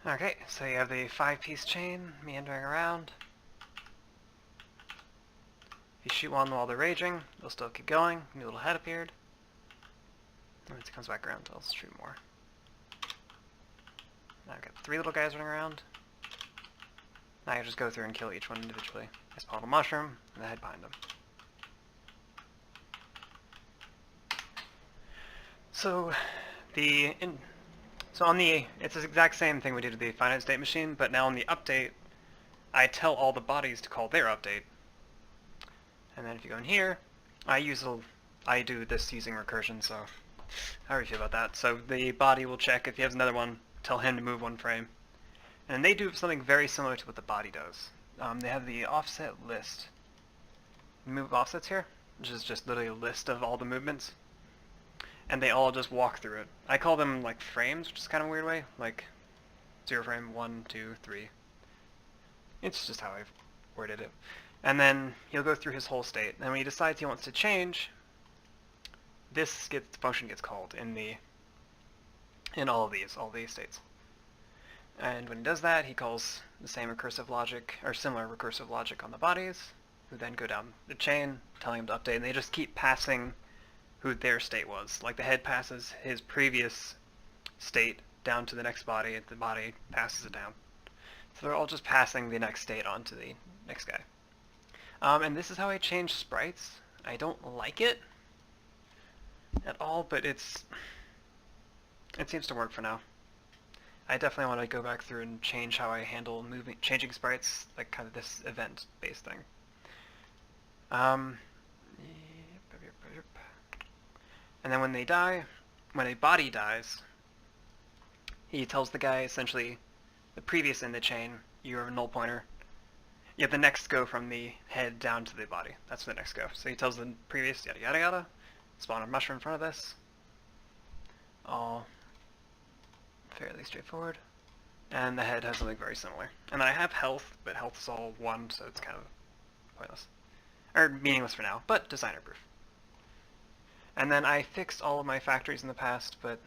Okay, so you have the 5-piece chain meandering around. If you shoot one while they're raging, they'll still keep going. New little head appeared. Once it comes back around, I'll shoot more. Now I've got 3 little guys running around. Now I just go through and kill each one individually. I spawn a mushroom, and the head behind them. So, it's the exact same thing we did with the finite state machine, but now on the update, I tell all the bodies to call their update. And then if you go in here, I do this using recursion, so how do you feel about that? So the body will check if he has another one, tell him to move 1 frame. And they do something very similar to what the body does. They have the offset list. Move offsets here, which is just literally a list of all the movements. And they all just walk through it. I call them like frames, which is kind of a weird way. Like 0 frame, 1, 2, 3. It's just how I've worded it. And then he'll go through his whole state. And when he decides he wants to change, this function gets called in all these states. And when he does that, he calls the same recursive logic, or similar recursive logic on the bodies, who then go down the chain, telling him to update, and they just keep passing who their state was. Like the head passes his previous state down to the next body, and the body passes it down. So they're all just passing the next state on to the next guy. And this is how I change sprites. I don't like it at all, but it seems to work for now. I definitely want to go back through and change how I handle changing sprites, like kind of this event-based thing. And then when they die, when a body dies, he tells the guy essentially the previous in the chain, you have a null pointer. You have the next go from the head down to the body. That's the next go. So he tells the previous yada yada yada. Spawn a mushroom in front of this. All fairly straightforward. And the head has something very similar. And then I have health, but health is all 1, so it's kind of pointless. Or meaningless for now, but designer proof. And then I fixed all of my factories in the past, but